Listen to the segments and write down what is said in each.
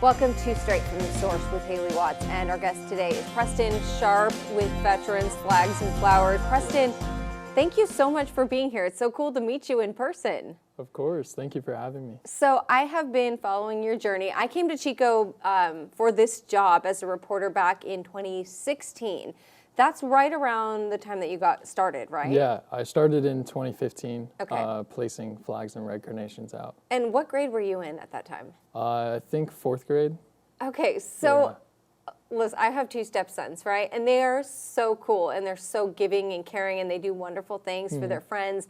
Welcome to Straight from the Source with Haley Watts, and our guest today is Preston Sharp with Veterans, Flags, and Flowers. Preston, thank you so much for being here. It's so cool to meet you in person. Of course. Thank you for having me. So I have been following your journey. I came to Chico for this job as a reporter back in 2016. That's right around the time that you got started, right? Yeah, I started in 2015, Okay. placing flags and red carnations out. And what grade were you in at that time? I think 4th grade. Okay, so listen, I have 2 stepsons, right? And they are so cool, and they're so giving and caring, and they do wonderful things for their friends.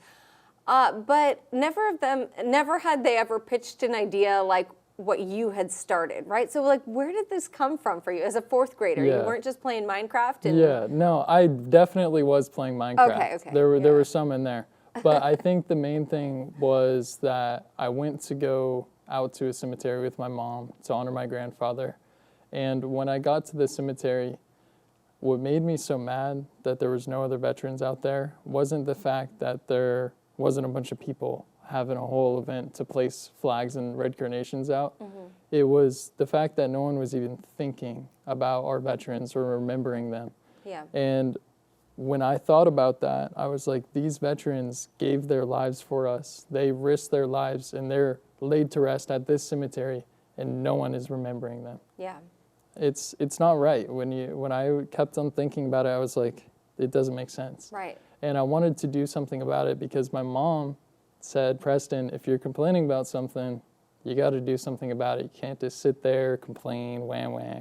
But never had they ever pitched an idea like what you had started, right? So like, where did this come from for you as a 4th grader? Yeah. You weren't just playing Minecraft? And Yeah, no, I definitely was playing Minecraft. Okay. There were some in there. But I think the main thing was that I went to go out to a cemetery with my mom to honor my grandfather. And when I got to the cemetery, what made me so mad that there was no other veterans out there wasn't the fact that there wasn't a bunch of people having a whole event to place flags and red carnations out. It was the fact that no one was even thinking about our veterans or remembering them. Yeah. And when I thought about that, I was like, these veterans gave their lives for us. They risked their lives, and they're laid to rest at this cemetery, and no one is remembering them. Yeah. It's not right. When I kept on thinking about it, I was like, it doesn't make sense. Right. And I wanted to do something about it because my mom said, Preston, if you're complaining about something, you got to do something about it. You can't just sit there, complain,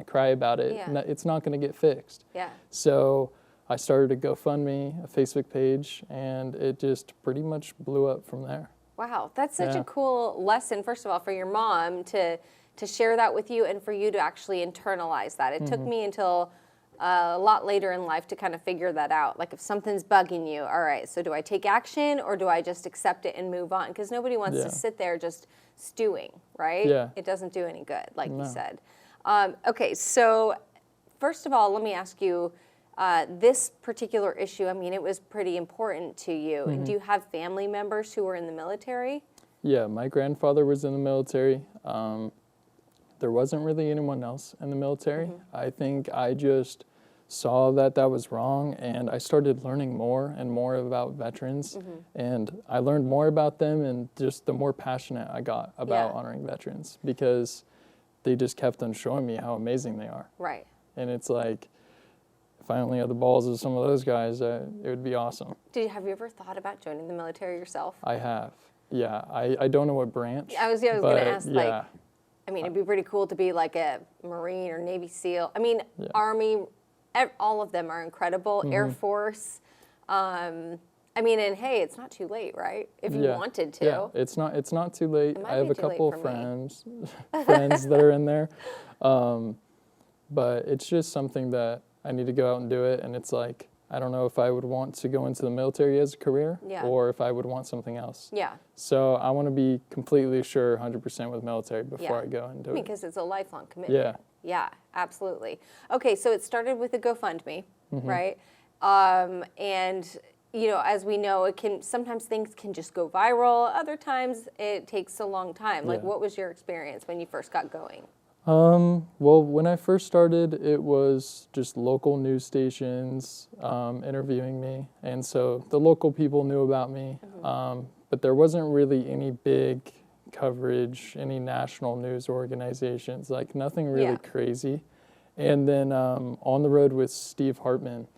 cry about it. Yeah. It's not going to get fixed. Yeah. So I started a GoFundMe, a Facebook page, and it just pretty much blew up from there. Wow, that's such a cool lesson, first of all, for your mom to share that with you and for you to actually internalize that. It took me until a lot later in life to kind of figure that out. Like if something's bugging you, all right, so do I take action or do I just accept it and move on? Because nobody wants to sit there just stewing, right? Yeah. It doesn't do any good, like you said. Okay, so first of all, let me ask you, this particular issue, I mean, it was pretty important to you. Do you have family members who were in the military? Yeah, my grandfather was in the military. There wasn't really anyone else in the military. I think I just saw that was wrong, and I started learning more and more about veterans, and I learned more about them, and just the more passionate I got about honoring veterans, because they just kept on showing me how amazing they are. Right. And it's like, if I only had the balls of some of those guys, it would be awesome. Have you ever thought about joining the military yourself? I have. Yeah, I don't know what branch. I was going to ask, yeah. like, I mean, it'd be pretty cool to be like a Marine or Navy SEAL. I mean, Army, all of them are incredible. Air Force. I mean, and hey, it's not too late, right? If you wanted to. Yeah, it's not too late. I have a couple of friends friends that are in there. But it's just something that I need to go out and do it. And it's like, I don't know if I would want to go into the military as a career or if I would want something else. Yeah. So I want to be completely sure 100% with military before I go and do it. Because it's a lifelong commitment. Yeah. Yeah, absolutely. Okay, so it started with a GoFundMe, right? And you know, as we know, sometimes things can just go viral. Other times it takes a long time. Like, what was your experience when you first got going? Well, when I first started, it was just local news stations interviewing me, and so the local people knew about me, but there wasn't really any big coverage, any national news organizations, like nothing really crazy. And then On the Road with Steve Hartman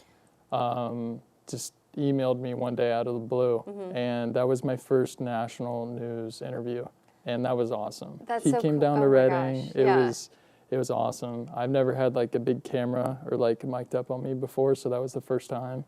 just emailed me one day out of the blue, and that was my first national news interview. And that was awesome. That's he so came cool. down Oh to my Reading. gosh. It was awesome. I've never had like a big camera or like mic'd up on me before, so that was the first time.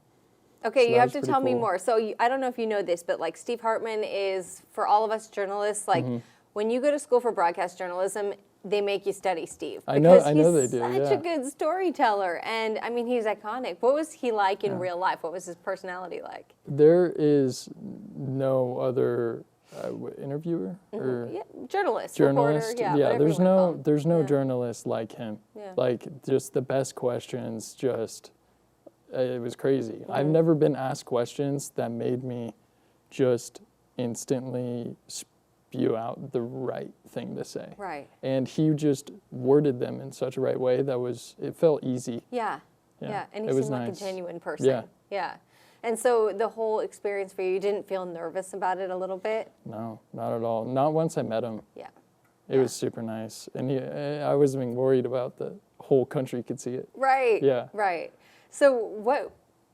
Okay, So you that have was to pretty tell me cool. more. So I don't know if you know this, but like Steve Hartman is, for all of us journalists, like when you go to school for broadcast journalism, they make you study Steve. I know they He's do, such a good storyteller, and I mean, he's iconic. What was he like in real life? What was his personality like? There is no other interviewer or Journalist, journalist. reporter, whatever there's you wanna call him. there's no journalist like him. Yeah. Like just the best questions. Just it was crazy. I've never been asked questions that made me just instantly spew out the right thing to say. Right. And he just worded them in such a right way it felt easy. Yeah. And he it was seemed like nice. a genuine person. Yeah. Yeah. And so the whole experience for you didn't feel nervous about it a little bit? No, not at all. Not once I met him. Yeah. It was super nice. And I wasn't even worried about the whole country could see it. Right. Yeah. Right. So what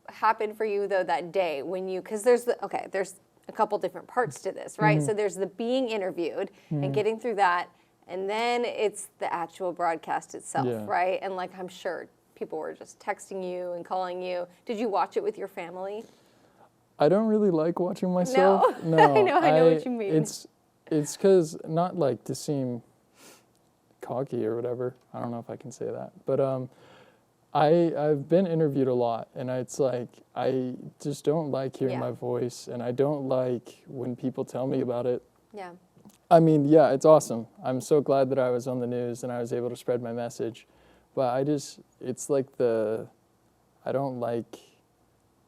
happened for you though that day when because there's a couple different parts to this, right? So there's the being interviewed and getting through that, and then it's the actual broadcast itself, right? And like I'm sure people were just texting you and calling you. Did you watch it with your family? I don't really like watching myself. No. I know what you mean. It's because, not like to seem cocky or whatever. I don't know if I can say that. But I've been interviewed a lot, and it's like I just don't like hearing my voice, and I don't like when people tell me about it. Yeah. I mean, yeah, it's awesome. I'm so glad that I was on the news and I was able to spread my message. But it's like I don't like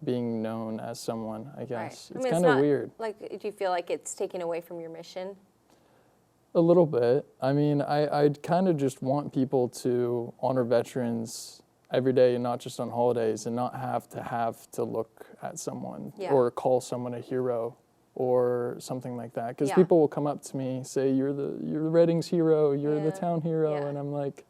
being known as someone, I guess. Right. It's kind of weird. Like, do you feel like it's taken away from your mission? A little bit. I mean, I kind of just want people to honor veterans every day and not just on holidays, and not have to look at someone or call someone a hero or something like that. Because people will come up to me, say, you're the Redding's hero, you're the town hero, and I'm like,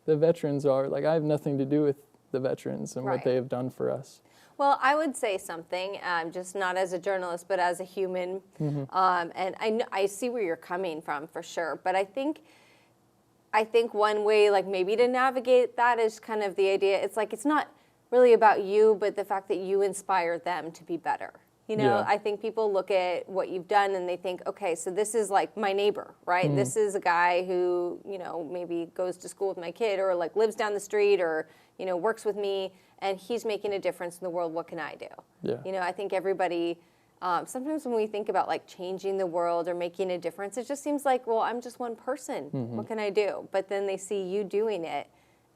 the veterans are, like, I have nothing to do with the veterans and what they have done for us. Well, I would say something, just not as a journalist, but as a human. And I see where you're coming from for sure. But I think one way, like maybe to navigate that is kind of the idea. It's like it's not really about you, but the fact that you inspire them to be better. You know, I think people look at what you've done and they think, okay, so this is like my neighbor, right? This is a guy who, you know, maybe goes to school with my kid or like lives down the street or, you know, works with me, and he's making a difference in the world. What can I do? Yeah. You know, I think everybody, sometimes when we think about like changing the world or making a difference, it just seems like, well, I'm just one person. What can I do? But then they see you doing it,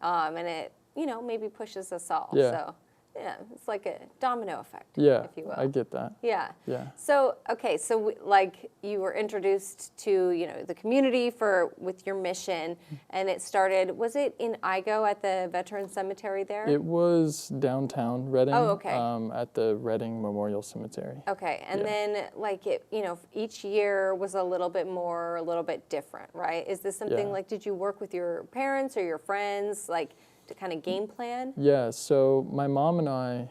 and it, you know, maybe pushes us all. Yeah. So. Yeah, it's like a domino effect, Yeah, if you will. I get that. Yeah. Yeah. So, okay, so like you were introduced to, you know, the community with your mission, and it started, was it in Igo at the Veterans Cemetery there? It was downtown Reading. Oh, okay. At the Reading Memorial Cemetery. Okay, and then like it, you know, each year was a little bit more, a little bit different, right? Is this something like, did you work with your parents or your friends, like, to kind of game plan? Yeah, so my mom and I,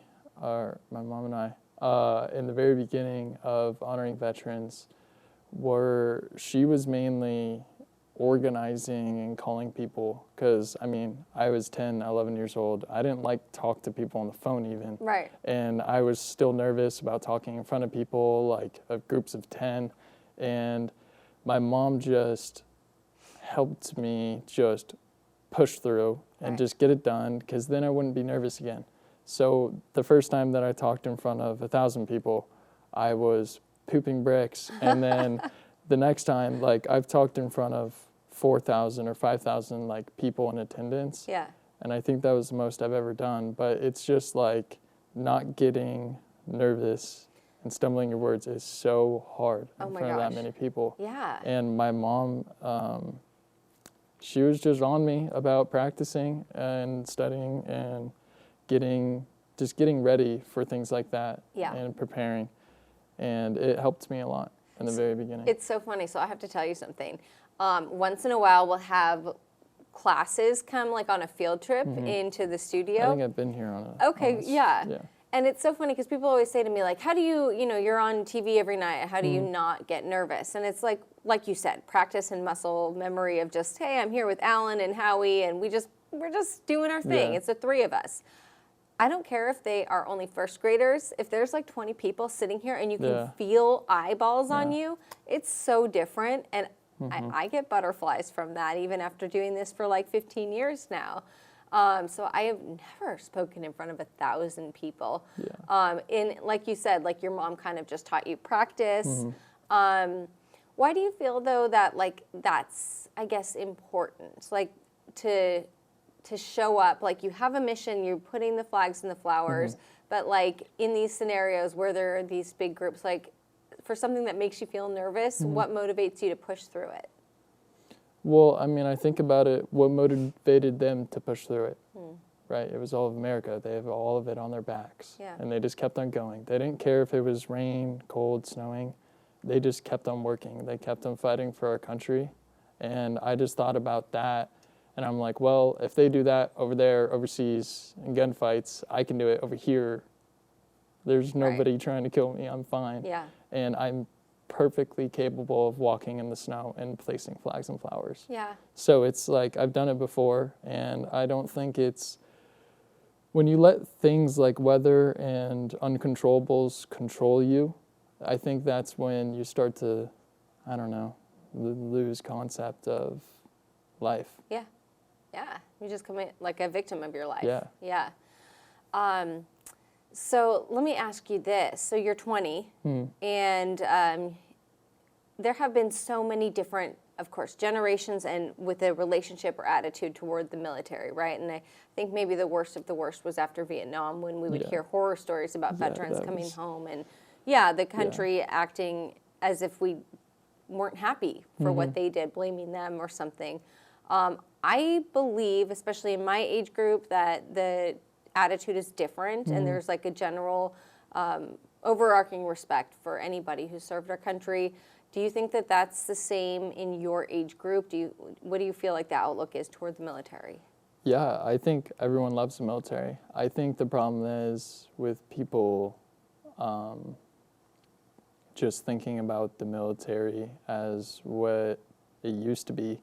in the very beginning of honoring veterans, she was mainly organizing and calling people, because, I mean, I was 10, 11 years old. I didn't like to talk to people on the phone even. Right. And I was still nervous about talking in front of people, like groups of 10. And my mom just helped me just push through and just get it done, because then I wouldn't be nervous again. So the first time that I talked in front of 1,000 people, I was pooping bricks. And then the next time, like, I've talked in front of 4,000 or 5,000 like people in attendance. Yeah. And I think that was the most I've ever done. But it's just like not getting nervous and stumbling your words is so hard in front of that many people. Yeah. And my mom, she was just on me about practicing and studying and getting ready for things like that and preparing. And it helped me a lot in the very beginning. It's so funny. So I have to tell you something. Once in a while, we'll have classes come like on a field trip into the studio. I think I've been here on a... Okay, yeah. And it's so funny because people always say to me, like, how do you, you know, you're on TV every night. How do you not get nervous? And it's like you said, practice and muscle memory of just, hey, I'm here with Alan and Howie, and we're just doing our thing. Yeah. It's the three of us. I don't care if they are only first graders. If there's like 20 people sitting here and you can feel eyeballs on you, it's so different. And I get butterflies from that even after doing this for like 15 years now. So I have never spoken in front of 1,000 people. Yeah. In, like you said, like your mom kind of just taught you practice. Why do you feel though that like that's, I guess, important? Like to show up, like you have a mission, you're putting the flags and the flowers, but like in these scenarios where there are these big groups, like for something that makes you feel nervous, what motivates you to push through it? Well, I mean, I think about it, what motivated them to push through it, right? It was all of America. They have all of it on their backs. Yeah. And they just kept on going. They didn't care if it was rain, cold, snowing. They just kept on working. They kept on fighting for our country. And I just thought about that. And I'm like, well, if they do that over there, overseas, in gunfights, I can do it over here. There's nobody trying to kill me. I'm fine. Yeah. And I'm perfectly capable of walking in the snow and placing flags and flowers. Yeah. So it's like I've done it before, and I don't think it's when you let things like weather and uncontrollables control you, I think that's when you start to, I don't know, lose concept of life. Yeah. Yeah. You just come in like a victim of your life. Yeah. Yeah. So let me ask you this. So you're 20, and there have been so many different, of course, generations and with a relationship or attitude toward the military, right? And I think maybe the worst of the worst was after Vietnam when we would hear horror stories about veterans coming home and, the country acting as if we weren't happy for what they did, blaming them or something. I believe, especially in my age group, that the attitude is different and there's like a general overarching respect for anybody who served our country. Do you think that that's the same in your age group? What do you feel like the outlook is toward the military? Yeah, I think everyone loves the military. I think the problem is with people just thinking about the military as what it used to be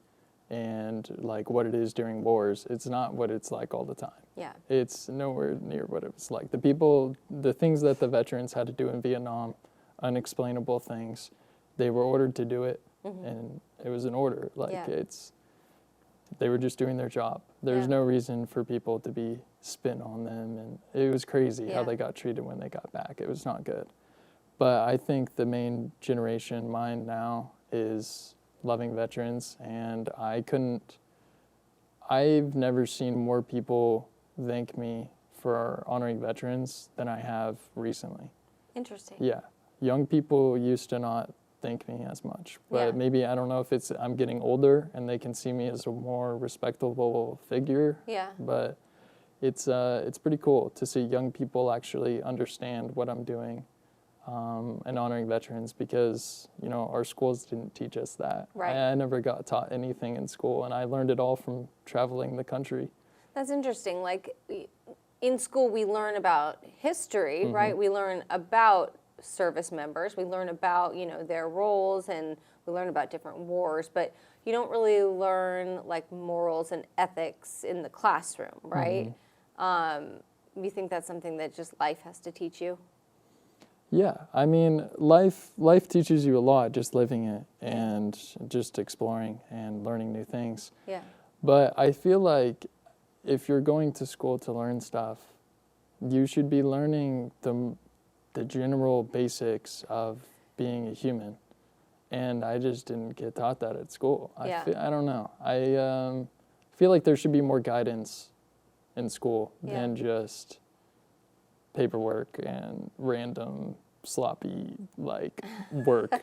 and like what it is during wars. It's not what it's like all the time. Yeah. It's nowhere near what it was like. The things that the veterans had to do in Vietnam, unexplainable things, they were ordered to do it, and it was an order. They were just doing their job. There's no reason for people to be spitting on them, and it was crazy how they got treated when they got back. It was not good. But I think the main generation, mine now, is loving veterans, and I've never seen more people thank me for honoring veterans than I have recently. Interesting. Yeah. Young people used to not thank me as much, but maybe, I don't know if it's I'm getting older and they can see me as a more respectable figure. Yeah. But it's pretty cool to see young people actually understand what I'm doing and honoring veterans, because our schools didn't teach us that. Right. I never got taught anything in school, and I learned it all from traveling the country. That's interesting. Like in school, we learn about history, right? We learn about service members. We learn about, their roles, and we learn about different wars, but you don't really learn like morals and ethics in the classroom, right? You think that's something that just life has to teach you? Yeah, I mean, life teaches you a lot, just living it and just exploring and learning new things. Yeah. But I feel like if you're going to school to learn stuff, you should be learning the general basics of being a human. And I just didn't get taught that at school. Yeah. I don't know. I feel like there should be more guidance in school than just paperwork and random sloppy work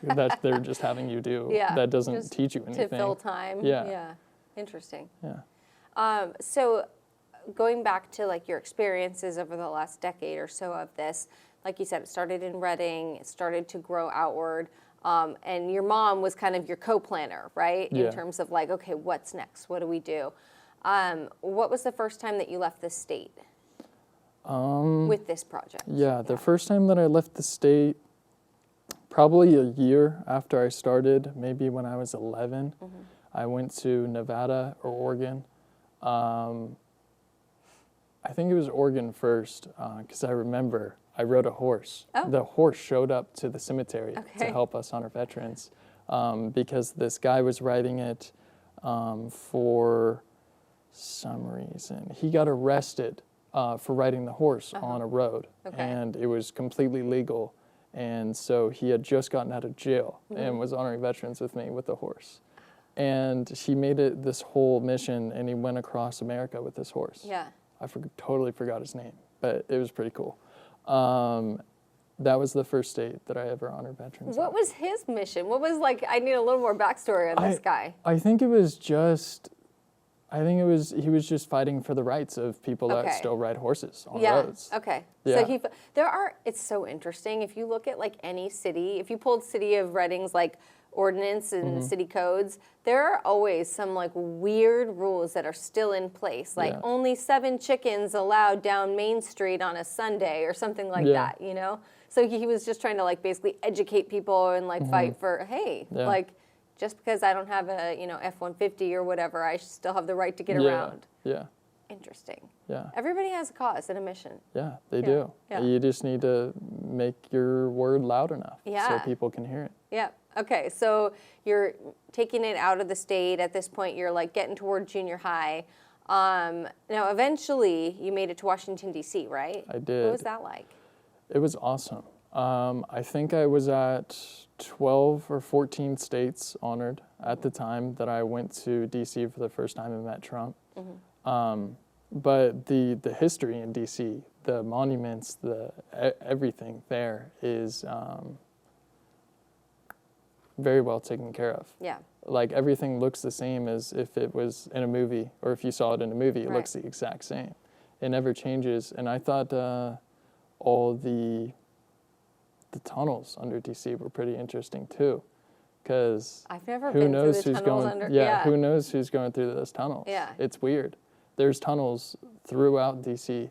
that they're just having you do that doesn't just teach you anything. To fill time. Yeah. Interesting. Yeah. So going back to your experiences over the last decade or so of this, like you said, it started in Reading, it started to grow outward, and your mom was kind of your co-planner, right? In terms of okay, what's next? What do we do? What was the first time that you left the state with this project? Yeah, the first time that I left the state, probably a year after I started, maybe when I was 11, I went to Nevada or Oregon. I think it was Oregon first, because I remember I rode a horse. Oh. The horse showed up to the cemetery to help us honor veterans, because this guy was riding it for some reason. He got arrested for riding the horse on a road, and it was completely legal. And so he had just gotten out of jail and was honoring veterans with me with the horse. And he made it this whole mission, and he went across America with this horse. Yeah. I totally forgot his name, but it was pretty cool. That was the first state that I ever honored veterans. What was his mission? What was like, I need a little more backstory on this guy. I think it was just, he was just fighting for the rights of people that still ride horses on roads. Okay. Yeah. So it's so interesting. If you look at like any city, if you pulled City of Reading's like ordinance and city codes, there are always some like weird rules that are still in place. Like only 7 chickens allowed down Main Street on a Sunday or something like that, you know? So he was just trying to like basically educate people and like fight for, hey, like just because I don't have a, you know, F-150 or whatever, I still have the right to get around. Yeah. Interesting. Yeah. Everybody has a cause and a mission. Yeah, they do. Yeah. You just need to make your word loud enough so people can hear it. Yeah. Okay. So you're taking it out of the state. At this point, you're like getting toward junior high. Now, eventually, you made it to Washington, D.C., right? I did. What was that like? It was awesome. I think I was at 12 or 14 states honored at the time that I went to D.C. for the first time and met Trump. But the history in D.C., the monuments, everything there is very well taken care of. Yeah. Like everything looks the same as if it was in a movie, or if you saw it in a movie, it looks the exact same. It never changes. And I thought all the tunnels under DC were pretty interesting too, because I've never been through the tunnels under. Yeah, who knows who's going through those tunnels? Yeah, it's weird. There's tunnels throughout DC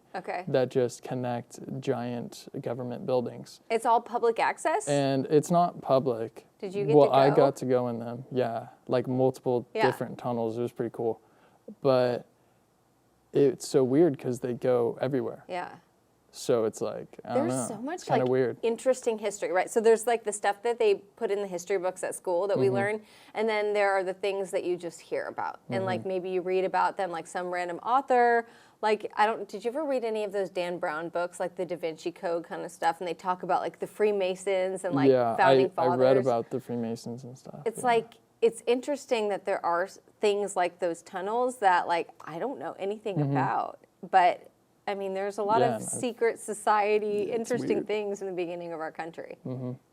that just connect giant government buildings. It's all public access? And it's not public. Did you get to go? Well, I got to go in them, like multiple different tunnels. It was pretty cool. But it's so weird because they go everywhere. Yeah. So it's like, I don't know. There's so much kind of like weird. interesting history, right? So there's like the stuff that they put in the history books at school that we learn, and then there are the things that you just hear about, and like maybe you read about them, like some random author. Like did you ever read any of those Dan Brown books, like the Da Vinci Code kind of stuff, and they talk about like the Freemasons and like founding fathers? I read about the Freemasons and stuff. It's like, it's interesting that there are things like those tunnels that like I don't know anything about, but I mean, there's a lot of secret society, interesting things in the beginning of our country.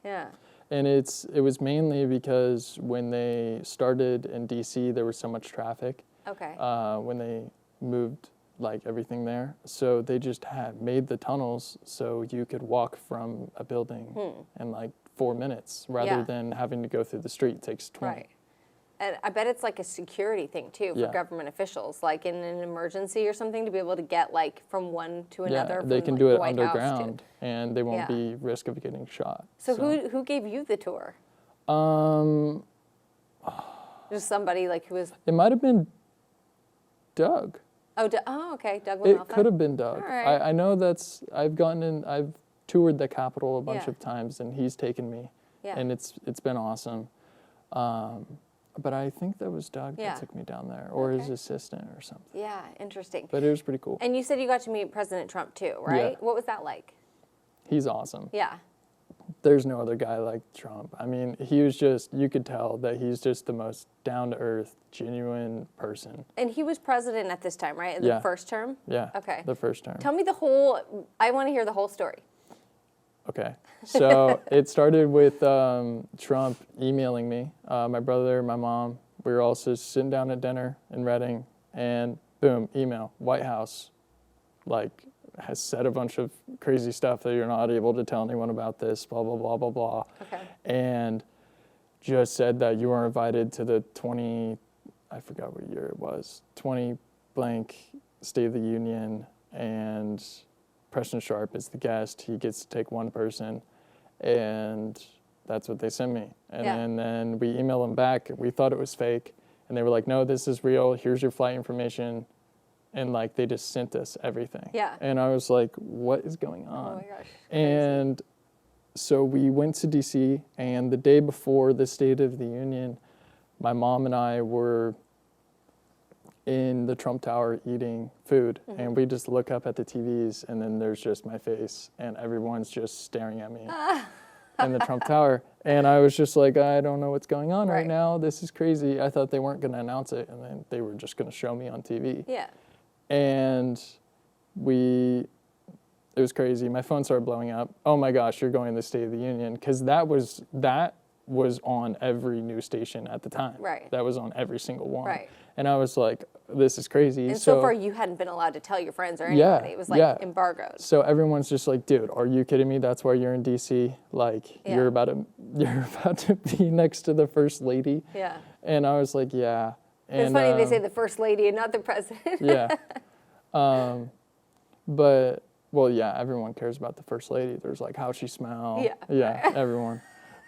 Yeah. And it was mainly because when they started in DC, there was so much traffic. Okay. When they moved like everything there, so they just made the tunnels so you could walk from a building in like 4 minutes rather than having to go through the street. It takes 20. Right. And I bet it's like a security thing too for government officials, like in an emergency or something, to be able to get like from one to another. Yeah, they can like do the it White underground, and they won't be risk of getting shot. So who gave you the tour? Just somebody like who was. It might have been Doug. Oh, okay, Doug Lamalfa. It could have been Doug. All right. I know I've toured the Capitol a bunch of times, and he's taken me, and it's been awesome. But I think that was Doug that took me down there, or his assistant or something. Yeah, interesting. But it was pretty cool. And you said you got to meet President Trump too, right? Yeah. What was that like? He's awesome. Yeah. There's no other guy like Trump. I mean, you could tell that he's just the most down-to-earth, genuine person. And he was president at this time, right? The first term? Yeah. Okay. The first term. Tell me I want to hear the whole story. Okay, so it started with Trump emailing me, my brother, my mom. We were all just sitting down at dinner in Reading, and boom, email, White House, like, has said a bunch of crazy stuff that you're not able to tell anyone about this, blah, blah, blah, blah, blah. Okay. And just said that you were invited to the I forgot what year it was, 20 blank State of the Union, and Preston Sharp is the guest. He gets to take one person, and that's what they sent me. And then we emailed them back. We thought it was fake, and they were like, "No, this is real. Here's your flight information," and like they just sent us everything. Yeah. And I was like, "What is going on?" Oh my gosh. And so we went to DC, and the day before the State of the Union, my mom and I were in the Trump Tower eating food, and we just look up at the TVs, and then there's just my face, and everyone's just staring at me in the Trump Tower. And I was just like, I don't know what's going on right now. This is crazy. I thought they weren't going to announce it, and then they were just going to show me on TV. Yeah. And It was crazy. My phone started blowing up. Oh my gosh, you're going to the State of the Union. Because that was on every news station at the time. Right. That was on every single one. Right. And I was like, this is crazy. And so far, you hadn't been allowed to tell your friends or anybody. It was like embargoed. So everyone's just like, dude, are you kidding me? That's why you're in D.C. Like, you're about to be next to the first lady. Yeah. And I was like, yeah. And, it's funny they say the first lady and not the president. Yeah. But, well, yeah, everyone cares about the first lady. There's like how she smell. Yeah. Yeah, everyone.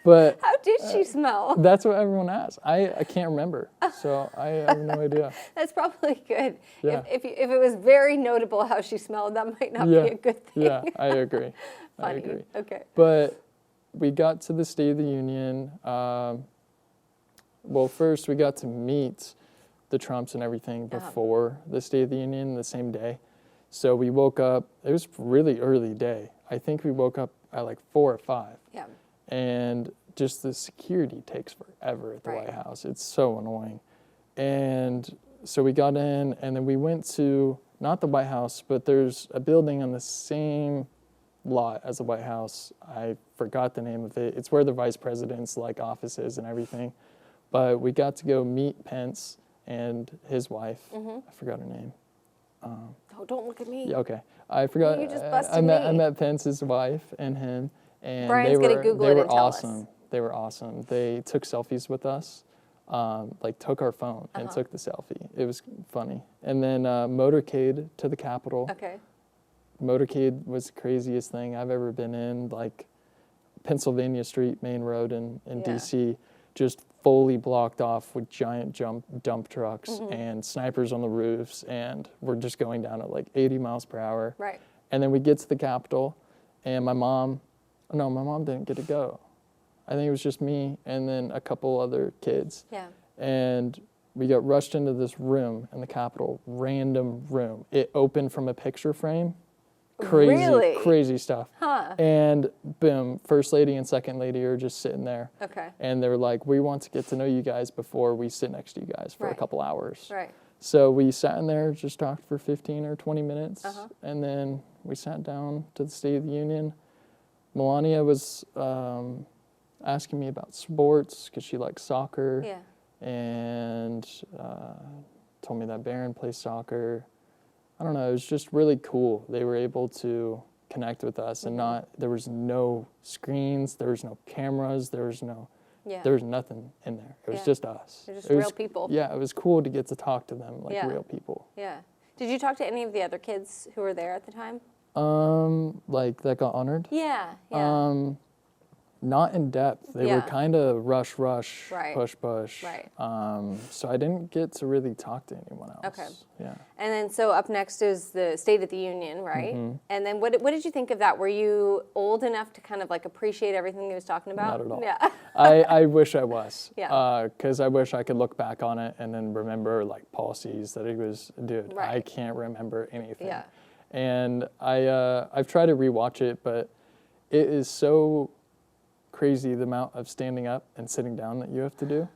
But how did she smell? That's what everyone asks. I can't remember, so I have no idea. That's probably good. Yeah. If it was very notable how she smelled, that might not be a good thing. Yeah, I agree. Funny. I agree. Okay. But we got to the State of the Union. Well, first we got to meet the Trumps and everything before the State of the Union the same day. So we woke up. It was a really early day. I think we woke up at like 4 or 5. Yeah. And just the security takes forever at the White House. It's so annoying. And so we got in, and then we went to, not the White House, but there's a building on the same lot as the White House. I forgot the name of it. It's where the vice president's like office is and everything. But we got to go meet Pence and his wife. I forgot her name. Oh, don't look at me. Yeah, okay. I forgot. You just busted I me. met Pence's wife and him. And Brian's gonna Google it and tell us. They were awesome. They took selfies with us, like took our phone and took the selfie. It was funny. And then motorcade to the Capitol. Okay. Motorcade was the craziest thing I've ever been in. Like Pennsylvania Street, main road in D.C., just fully blocked off with giant dump trucks and snipers on the roofs. And we're just going down at like 80 miles per hour. Right. And then we get to the Capitol, and my mom didn't get to go. I think it was just me and then a couple other kids. Yeah. And we got rushed into this room in the Capitol, random room. It opened from a picture frame. Crazy stuff. Huh. And boom, first lady and second lady are just sitting there. Okay. And they were like, we want to get to know you guys before we sit next to you guys for a couple hours. Right. So we sat in there, just talked for 15 or 20 minutes. And then we sat down to the State of the Union. Melania was asking me about sports because she likes soccer. Yeah. And told me that Barron plays soccer. I don't know, it was just really cool. They were able to connect with us and there was no screens, there was no cameras, there was nothing in there. It was just us. They're just real people. Yeah, it was cool to get to talk to them like real people. Yeah. Did you talk to any of the other kids who were there at the time? Like that got honored? Yeah. Not in depth. They were kind of rush, push. Right. So I didn't get to really talk to anyone else. Okay. Yeah. And then so up next is the State of the Union, right? And then what did you think of that? Were you old enough to kind of like appreciate everything he was talking about? Not at all. Yeah. I wish I was. Yeah. Because I wish I could look back on it and then remember like policies that he was, dude, I can't remember anything. Yeah. And I've tried to rewatch it, but it is so crazy the amount of standing up and sitting down that you have to do.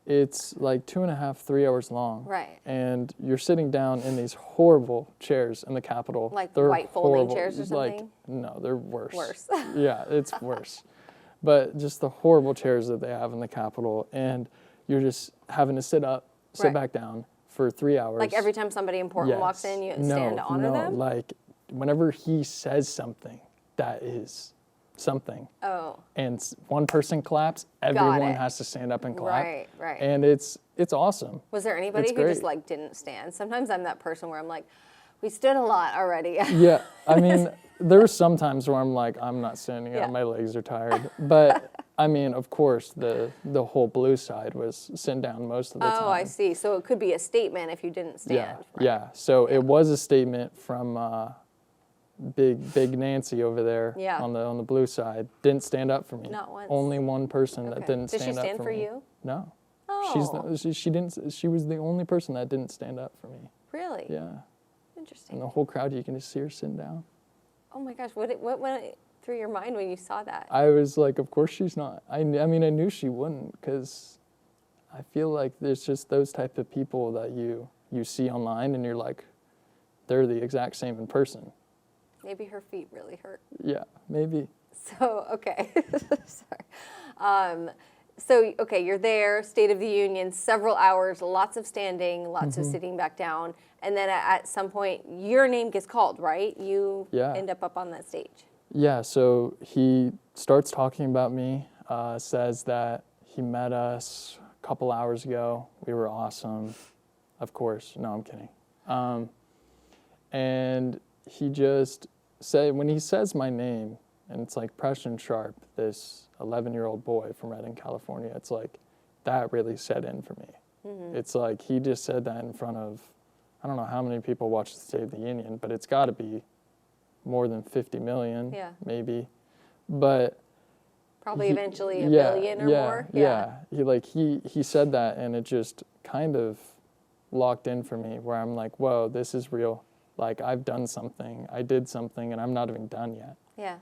It's like 2.5, 3 hours long. Right. And you're sitting down in these horrible chairs in the Capitol. Like they're white folding horrible. chairs or something? Like, no, they're worse. Worse. Yeah, it's worse. But just the horrible chairs that they have in the Capitol, and you're just having to sit up, sit back down for 3 hours. Like every time somebody important walks in, you stand to honor them? No, like whenever he says something, that is something. Oh. And one person claps, everyone has to stand up and clap. Right. And it's awesome. Was there anybody who just like didn't stand? Sometimes I'm that person where I'm like, we stood a lot already. Yeah, I mean, there were some times where I'm like, I'm not standing up, my legs are tired. But I mean, of course, the whole blue side was sitting down most of the time. Oh, I see. So it could be a statement if you didn't stand. Yeah. So it was a statement from Big Nancy over there on the blue side. Didn't stand up for me. Not once. Only one person that didn't stand up for me. Did she stand for you? No. Oh. She didn't. She was the only person that didn't stand up for me. Really? Yeah. Interesting. And the whole crowd, you can just see her sitting down. Oh my gosh, what went through your mind when you saw that? I was like, of course she's not. I mean, I knew she wouldn't, because I feel like there's just those type of people that you see online and you're like, they're the exact same in person. Maybe her feet really hurt. Yeah, maybe. So, okay. Sorry. So, okay, you're there, State of the Union, several hours, lots of standing, lots of sitting back down. And then at some point, your name gets called, right? You end up on that stage. Yeah, so he starts talking about me, says that he met us a couple hours ago. We were awesome. Of course. No, I'm kidding. And he just said, when he says my name, and it's like Preston Sharp, this 11-year-old boy from Redding, California, it's like that really set in for me. It's like he just said that in front of, I don't know how many people watch the State of the Union, but it's got to be more than 50 million, maybe. But probably eventually a billion or more. Yeah. He said that, and it just kind of locked in for me, where I'm like, whoa, this is real. Like, I've done something, I did something, and I'm not even done yet. Yeah.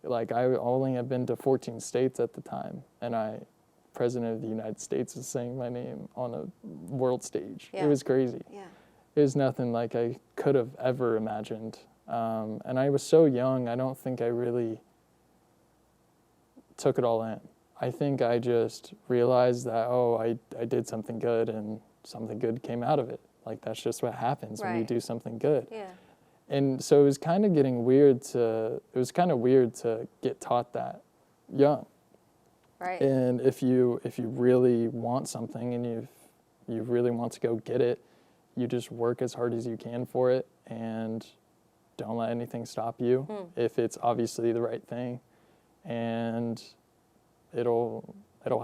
Like, I only have been to 14 states at the time, and President of the United States is saying my name on a world stage. It was crazy. Yeah. It was nothing like I could have ever imagined. And I was so young, I don't think I really took it all in. I think I just realized that, I did something good, and something good came out of it. Like, that's just what happens when you do something good. Yeah. And so it was kind of weird to get taught that young. Right. And if you really want something, and you really want to go get it, you just work as hard as you can for it, and don't let anything stop you if it's obviously the right thing, and it'll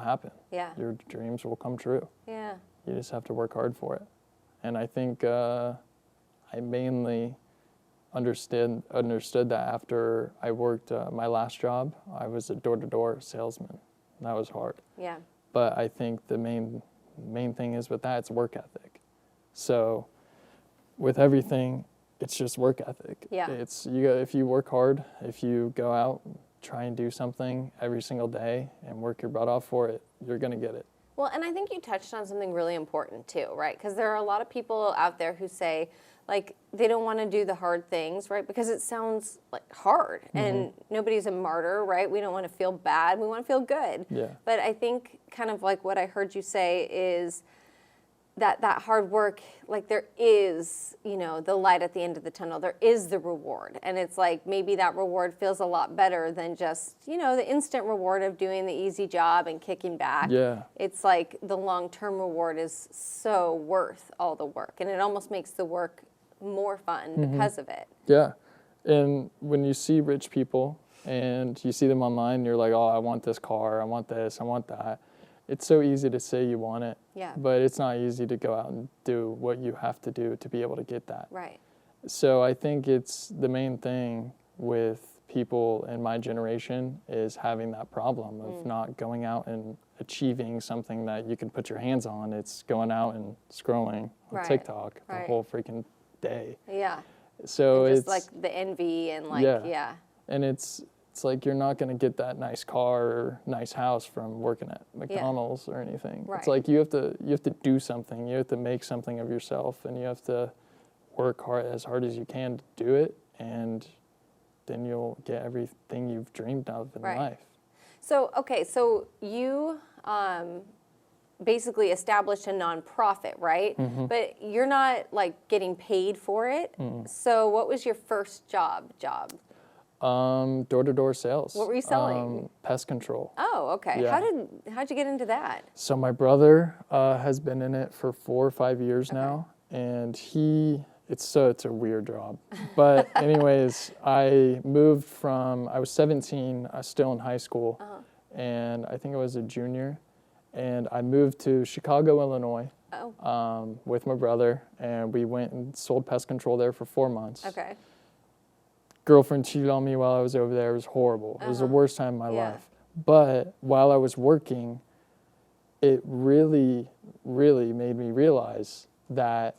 happen. Yeah. Your dreams will come true. Yeah. You just have to work hard for it. And I think I mainly understood that after I worked my last job. I was a door-to-door salesman. That was hard. Yeah. But I think the main thing is with that, it's work ethic. So with everything, it's just work ethic. Yeah. If you work hard, if you go out, try and do something every single day and work your butt off for it, you're going to get it. Well, and I think you touched on something really important too, right? Because there are a lot of people out there who say, like, they don't want to do the hard things, right? Because it sounds like hard, and nobody's a martyr, right? We don't want to feel bad. We want to feel good. Yeah. But I think kind of like what I heard you say is that hard work, like, there is, the light at the end of the tunnel. There is the reward. And it's like maybe that reward feels a lot better than just, the instant reward of doing the easy job and kicking back. Yeah. It's like the long-term reward is so worth all the work. And it almost makes the work more fun because of it. Yeah. And when you see rich people and you see them online, you're like, oh, I want this car, I want this, I want that. It's so easy to say you want it, but it's not easy to go out and do what you have to do to be able to get that. Right. So I think it's the main thing with people in my generation is having that problem of not going out and achieving something that you can put your hands on. It's going out and scrolling on TikTok the whole freaking day. Yeah. So and just it's like the envy and like, And it's like you're not going to get that nice car or nice house from working at McDonald's or anything. Right. It's like you have to do something. You have to make something of yourself, and you have to work as hard as you can to do it, and then you'll get everything you've dreamed of in life. So, okay, so you basically established a nonprofit, right? But you're not like getting paid for it. So what was your first job? Door-to-door sales. What were you selling? Pest control. Oh, okay. Yeah. How'd you get into that? So my brother has been in it for 4 or 5 years now, and it's a weird job. But anyways, I was 17, I was still in high school, and I think I was a junior, and I moved to Chicago, Illinois with my brother, and we went and sold pest control there for 4 months. Okay. Girlfriend cheated on me while I was over there. It was horrible. It was the worst time of my life. But while I was working, it really, really made me realize that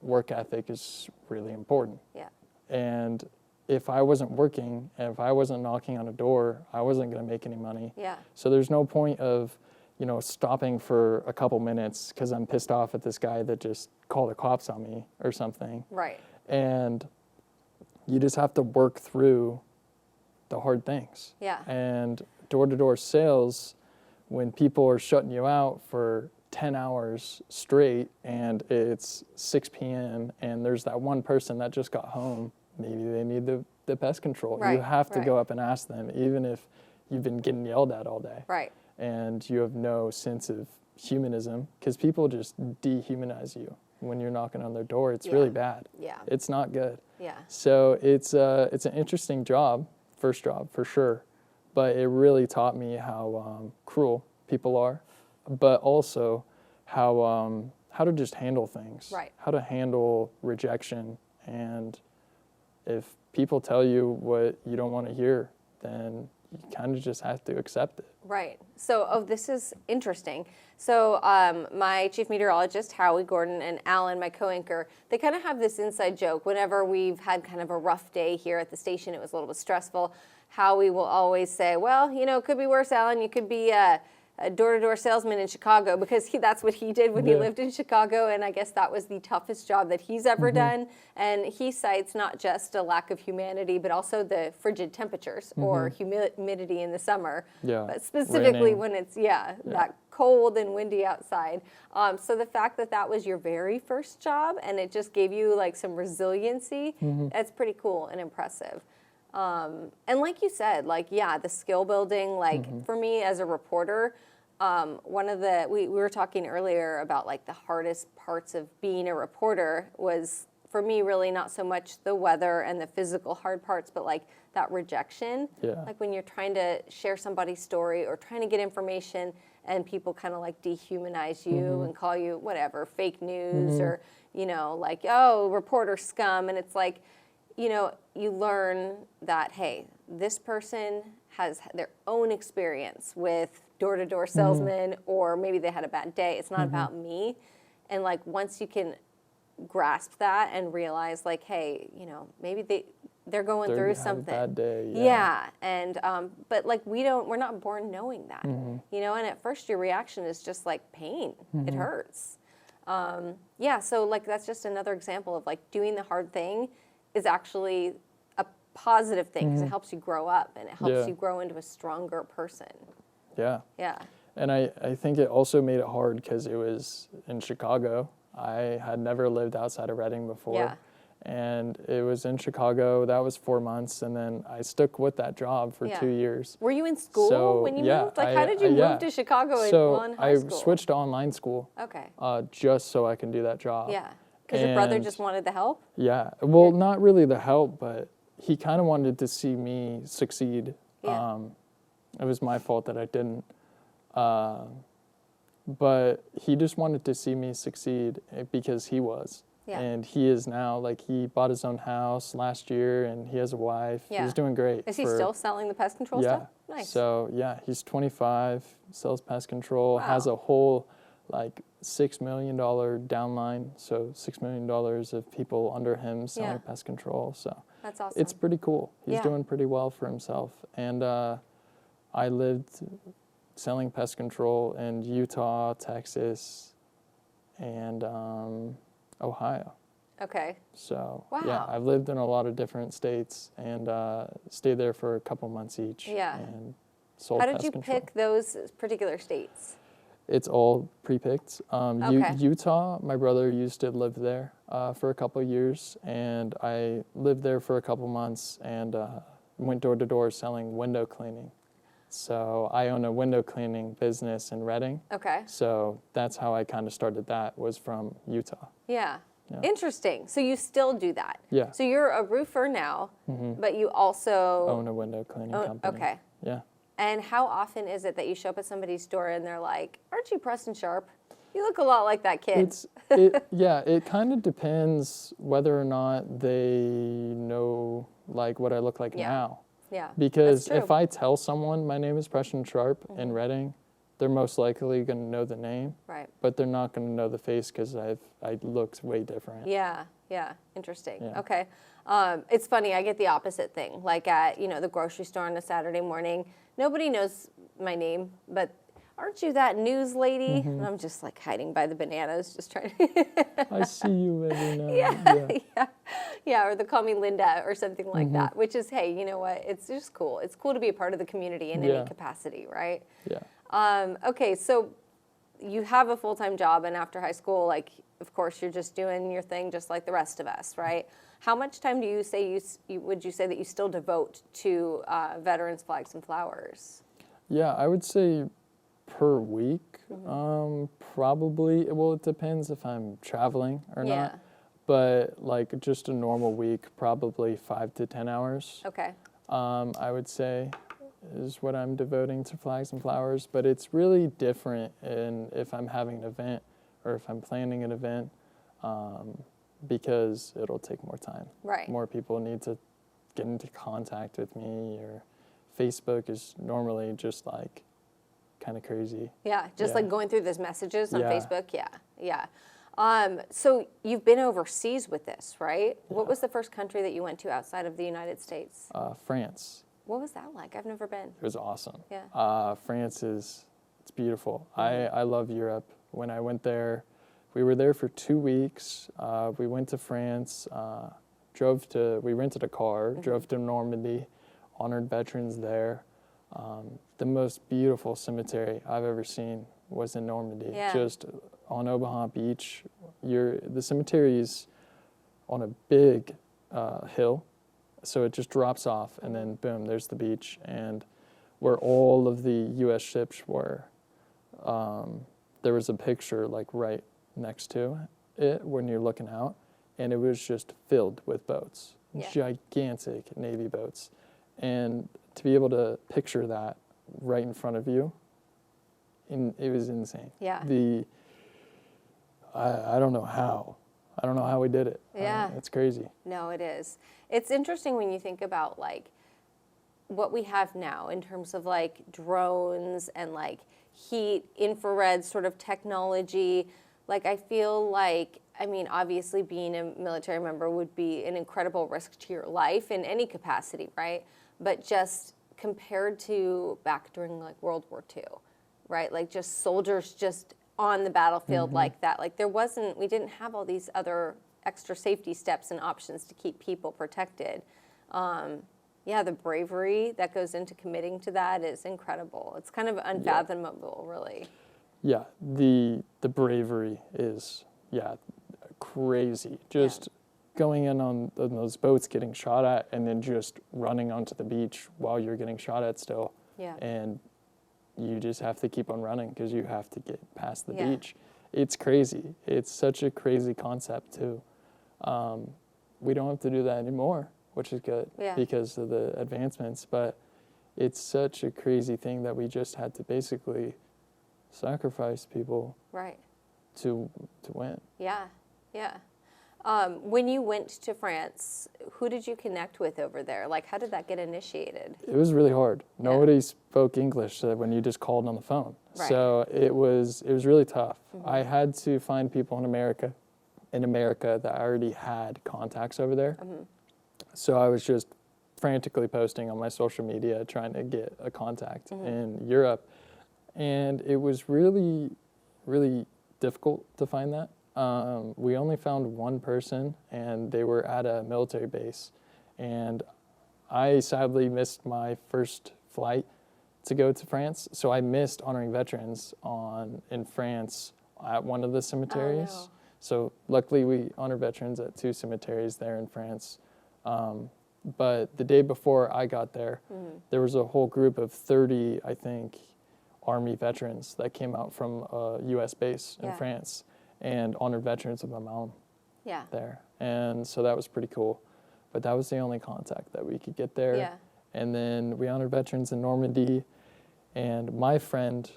work ethic is really important. Yeah. And if I wasn't working, and if I wasn't knocking on a door, I wasn't going to make any money. Yeah. So there's no point of, stopping for a couple minutes because I'm pissed off at this guy that just called the cops on me or something. Right. And you just have to work through the hard things. Yeah. And door-to-door sales, when people are shutting you out for 10 hours straight and it's 6 p.m. and there's that one person that just got home, maybe they need the pest control. Right, You have to right. go up and ask them, even if you've been getting yelled at all day. Right. And you have no sense of humanism, because people just dehumanize you when you're knocking on their door. It's really bad. Yeah. It's not good. Yeah. So it's an interesting job, first job for sure, but it really taught me how cruel people are, but also how to just handle things, Right. how to handle rejection, and if people tell you what you don't want to hear, then you kind of just have to accept it. Right. So, this is interesting. So, my chief meteorologist, Howie Gordon, and Alan, my co-anchor, they kind of have this inside joke. Whenever we've had kind of a rough day here at the station, it was a little bit stressful, Howie will always say, well, it could be worse, Alan. You could be a door-to-door salesman in Chicago, because that's what he did when he lived in Chicago, and I guess that was the toughest job that he's ever done. And he cites not just a lack of humanity, but also the frigid temperatures or humidity in the summer, but specifically Raining. when it's that cold and windy outside. So the fact that was your very first job and it just gave you like some resiliency, that's pretty cool and impressive. And like you said, the skill building, for me as a reporter, one of we were talking earlier about like the hardest parts of being a reporter was for me really not so much the weather and the physical hard parts, but like that rejection. Yeah. Like when you're trying to share somebody's story or trying to get information and people kind of like dehumanize you and call you whatever, fake news or, like, oh, reporter scum. And it's like, you learn that, hey, this person has their own experience with door-to-door salesmen, or maybe they had a bad day. It's not about me. And like once you can grasp that and realize like, hey, maybe they're going through something. A bad day. Yeah. And but like we're not born knowing that. And at first your reaction is just like pain. It hurts. So like that's just another example of like doing the hard thing is actually a positive thing, because it helps you grow up and it helps you grow into a stronger person. Yeah. Yeah. And I think it also made it hard because it was in Chicago. I had never lived outside of Reading before. Yeah. And it was in Chicago. That was 4 months. And then I stuck with that job for 2 years. Were you in school when you moved? Like, how did you move to Chicago in high school? I switched to online school. Okay. Just so I can do that job. Yeah. Because your brother just wanted the help? Yeah. Well, not really the help, but he kind of wanted to see me succeed. Yeah. It was my fault that I didn't. But he just wanted to see me succeed because he was. Yeah. And he is now, like, he bought his own house last year and he has a wife. Yeah. He's doing great. Is he still selling the pest control stuff? Nice. So, yeah, he's 25, sells pest control, has a whole, like, $6 million downline. So $6 million of people under him selling pest control. So that's awesome. It's pretty cool. He's doing pretty well for himself. And I lived selling pest control in Utah, Texas, and Ohio. Okay. So, yeah, I've lived in a lot of different states and stayed there for a couple months each. Yeah. And sold How did pest you control. pick those particular states? It's all pre-picked. Utah, my brother used to live there for a couple of years, and I lived there for a couple months and went door to door selling window cleaning. So I own a window cleaning business in Reading. Okay. So that's how I kind of started that, was from Utah. Yeah. Interesting. So you still do that? Yeah. So you're a roofer now, but you also own a window cleaning company. Okay. Yeah. And how often is it that you show up at somebody's store and they're like, aren't you Preston Sharp? You look a lot like that kid. It kind of depends whether or not they know like what I look like now. Yeah. Because if I tell someone my name is Preston Sharp in Reading, they're most likely going to know the name. Right. But they're not going to know the face because I looked way different. Yeah. Yeah. Interesting. Yeah. Okay. It's funny. I get the opposite thing. Like at the grocery store on a Saturday morning, nobody knows my name, but aren't you that news lady? And I'm just like hiding by the bananas, just trying to. I see you every now and then. Yeah, or the Call Me Linda or something like that, which is, hey, you know what? It's just cool. It's cool to be a part of the community in any capacity, right? Yeah. Okay, so you have a full-time job, and after high school, like, of course, you're just doing your thing just like the rest of us, right? How much time do you say would you say that you still devote to Veterans Flags and Flowers? Yeah, I would say per week, probably. Well, it depends if I'm traveling or not. But like just a normal week, probably 5 to 10 hours. Okay. I would say is what I'm devoting to Flags and Flowers. But it's really different if I'm having an event or if I'm planning an event, because it'll take more time. Right. More people need to get into contact with me, or Facebook is normally just like kind of crazy. Yeah, just like going through those messages on Facebook. Yeah. So you've been overseas with this, right? Yeah. What was the first country that you went to outside of the United States? France. What was that like? I've never been. It was awesome. Yeah. France it's beautiful. I love Europe. When I went there, we were there for 2 weeks. We went to France, we rented a car, drove to Normandy, honored veterans there. The most beautiful cemetery I've ever seen was in Normandy. Yeah. Just on Omaha Beach. The cemetery is on a big hill, so it just drops off, and then boom, there's the beach, and where all of the U.S. ships were. There was a picture like right next to it when you're looking out, and it was just filled with boats, gigantic Navy boats, and to be able to picture that right in front of you, it was insane. Yeah. I don't know how. I don't know how we did it. Yeah. It's crazy. No, it is. It's interesting when you think about like what we have now in terms of like drones and like heat, infrared sort of technology. Like I feel like, I mean, obviously being a military member would be an incredible risk to your life in any capacity, right? But just compared to back during like World War II, right? Like just soldiers just on the battlefield like that. Like we didn't have all these other extra safety steps and options to keep people protected. The bravery that goes into committing to that is incredible. It's kind of unfathomable, really. Yeah, the bravery is, crazy. Just going in on those boats, getting shot at, and then just running onto the beach while you're getting shot at still. Yeah. And you just have to keep on running because you have to get past the beach. It's crazy. It's such a crazy concept, too. We don't have to do that anymore, which is good because of the advancements. But it's such a crazy thing that we just had to basically sacrifice people to win. Yeah. When you went to France, who did you connect with over there? Like, how did that get initiated? It was really hard. Nobody spoke English when you just called on the phone. Right. So it was really tough. I had to find people in America that I already had contacts over there. So I was just frantically posting on my social media trying to get a contact in Europe. And it was really, really difficult to find that. We only found one person, and they were at a military base. And I sadly missed my first flight to go to France, so I missed honoring veterans in France at one of the cemeteries. Oh, no. So luckily we honor veterans at 2 cemeteries there in France. But the day before I got there, there was a whole group of 30, I think, Army veterans that came out from a U.S. base in France and honored veterans with my mom there. And so that was pretty cool. But that was the only contact that we could get there. Yeah. And then we honored veterans in Normandy. And my friend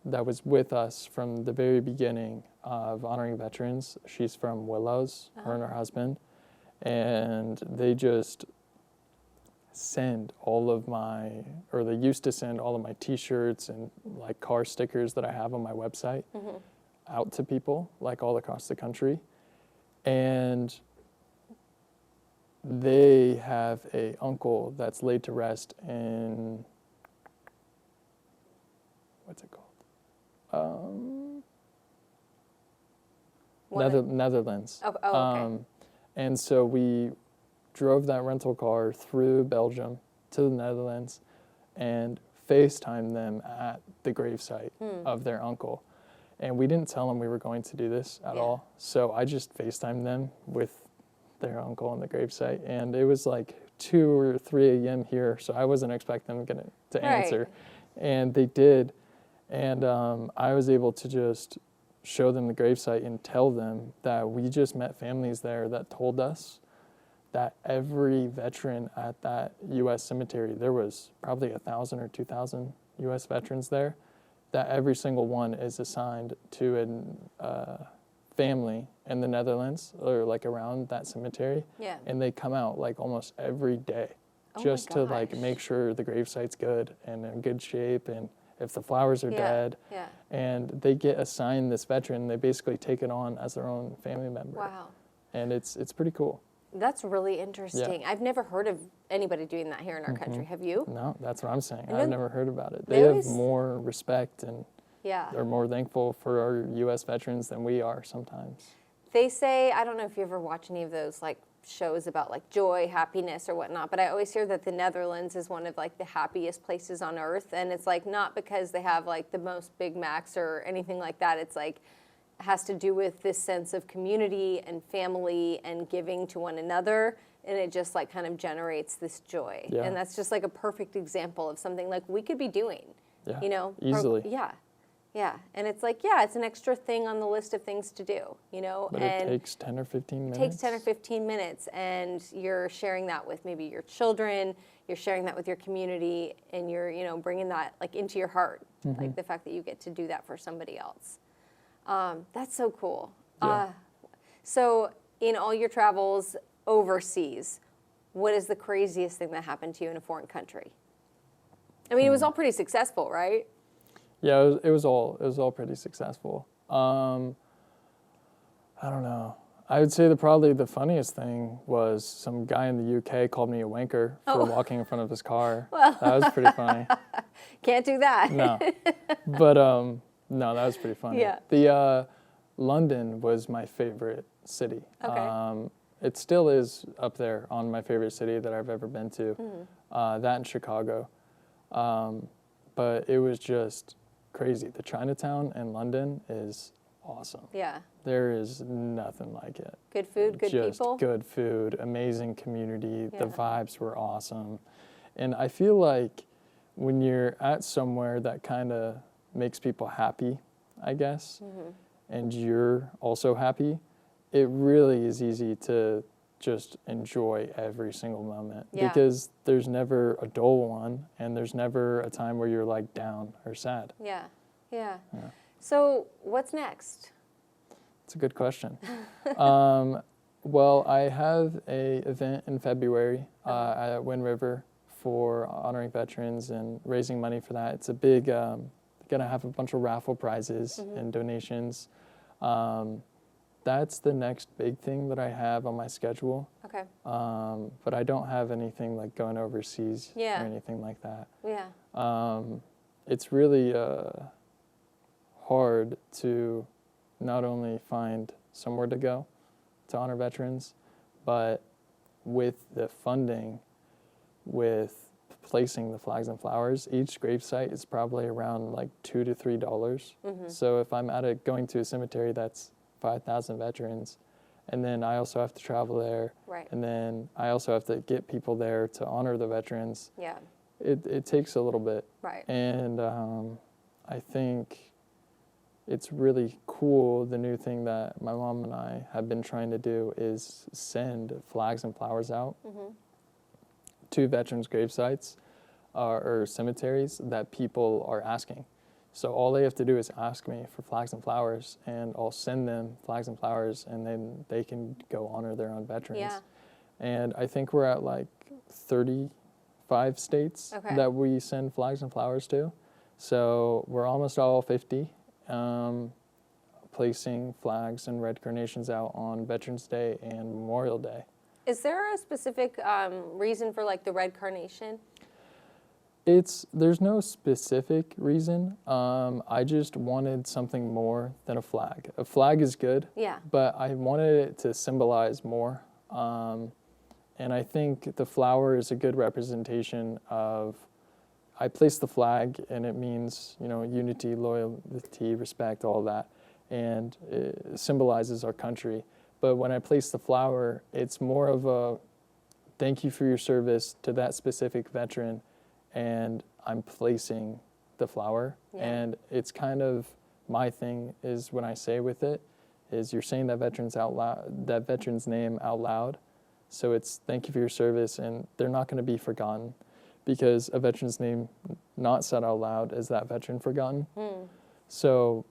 that was with us from the very beginning of honoring veterans, she's from Willows, her and her husband. And they just they used to send all of my t-shirts and like car stickers that I have on my website out to people like all across the country. And they have a uncle that's laid to rest in, what's it called? Netherlands. Okay. And so we drove that rental car through Belgium to the Netherlands and FaceTimed them at the gravesite of their uncle. And we didn't tell them we were going to do this at all. So I just FaceTimed them with their uncle on the gravesite. And it was like 2 or 3 a.m. here, so I wasn't expecting them to answer. And they did. And I was able to just show them the gravesite and tell them that we just met families there that told us that every veteran at that U.S. cemetery, there was probably 1,000 or 2,000 U.S. veterans there, that every single one is assigned to a family in the Netherlands or like around that cemetery. Yeah. And they come out like almost every day just to like make sure the gravesite's good and in good shape and if the flowers are dead. Yeah. And they get assigned this veteran. They basically take it on as their own family member. Wow. And it's pretty cool. That's really interesting. I've never heard of anybody doing that here in our country. Have you? No, that's what I'm saying. I've never heard about it. They They have always- more respect and they're more thankful for our U.S. veterans than we are sometimes. They say, I don't know if you ever watch any of those like shows about like joy, happiness or whatnot, but I always hear that the Netherlands is one of like the happiest places on earth. And it's like not because they have like the most Big Macs or anything like that. It's like has to do with this sense of community and family and giving to one another, and it just like kind of generates this joy. And that's just like a perfect example of something like we could be doing, you know, easily. And it's like, it's an extra thing on the list of things to do, you know. But and it takes 10 or 15 minutes. It takes 10 or 15 minutes, and you're sharing that with maybe your children, you're sharing that with your community, and you're, you know, bringing that like into your heart, like the fact that you get to do that for somebody else. That's so cool. So in all your travels overseas, what is the craziest thing that happened to you in a foreign country? I mean, it was all pretty successful, right? Yeah, it was all pretty successful. I don't know. I would say probably the funniest thing was some guy in the UK called me a wanker for walking in front of his car. Well. That was pretty funny. Can't do that. No. But no, that was pretty funny. Yeah. The London was my favorite city. Okay. It still is up there on my favorite city that I've ever been to. That and Chicago. But it was just crazy. The Chinatown in London is awesome. Yeah. There is nothing like it. Good food, good just people. Good food, amazing community. The vibes were awesome. And I feel like when you're at somewhere that kind of makes people happy, I guess, and you're also happy, it really is easy to just enjoy every single moment because there's never a dull one and there's never a time where you're like down or sad. Yeah. So what's next? It's a good question. Well, I have a event in February at Wind River for honoring veterans and raising money for that. It's a big, gonna have a bunch of raffle prizes and donations. That's the next big thing that I have on my schedule. Okay. But I don't have anything like going overseas or anything like that. Yeah. It's really hard to not only find somewhere to go to honor veterans, but with the funding, with placing the flags and flowers, each gravesite is probably around like $2 to $3. So if I'm going to a cemetery that's 5,000 veterans, and then I also have to travel there, and then I also have to get people there to honor the veterans. Yeah. It takes a little bit. Right. And I think it's really cool. The new thing that my mom and I have been trying to do is send flags and flowers out to veterans' gravesites or cemeteries that people are asking. So all they have to do is ask me for flags and flowers, and I'll send them flags and flowers, and then they can go honor their own veterans. Yeah. And I think we're at like 35 states that we send flags and flowers to. So we're almost all 50, placing flags and red carnations out on Veterans Day and Memorial Day. Is there a specific reason for like the red carnation? There's no specific reason. I just wanted something more than a flag. A flag is good, but I wanted it to symbolize more. And I think the flower is a good representation of, I place the flag and it means, unity, loyalty, respect, all that. And it symbolizes our country. But when I place the flower, it's more of a thank you for your service to that specific veteran. And I'm placing the flower. Yeah. And it's kind of my thing is when I say with it, is you're saying that veteran's name out loud. So it's thank you for your service, and they're not going to be forgotten, because a veteran's name not said out loud is that veteran forgotten. So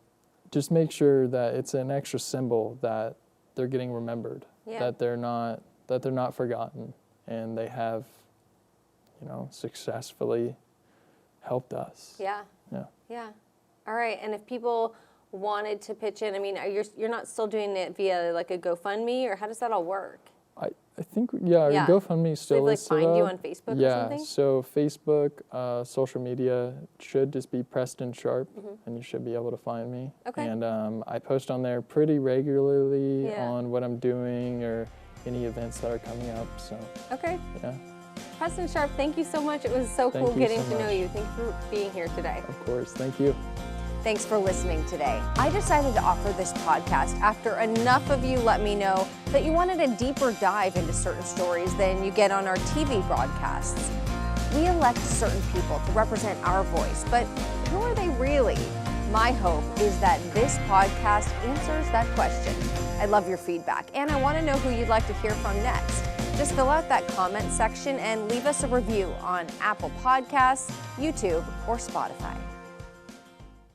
just make sure that it's an extra symbol that they're getting remembered, that they're not forgotten, and they have, successfully helped us. Yeah. Yeah. Yeah. All right. And if people wanted to pitch in, I mean, you're not still doing it via like a GoFundMe, or how does that all work? I think, GoFundMe still they is find you on Facebook or something? Yeah, so Facebook, social media should just be Preston Sharp, and you should be able to find me. Okay. And I post on there pretty regularly on what I'm doing or any events that are coming up. So. Okay. Yeah. Preston Sharp, thank you so much. It was so cool getting to know you. Thank you for being here today. Of course. Thank you. Thanks for listening today. I decided to offer this podcast after enough of you let me know that you wanted a deeper dive into certain stories than you get on our TV broadcasts. We elect certain people to represent our voice, but who are they really? My hope is that this podcast answers that question. I love your feedback, and I want to know who you'd like to hear from next. Just fill out that comment section and leave us a review on Apple Podcasts, YouTube, or Spotify.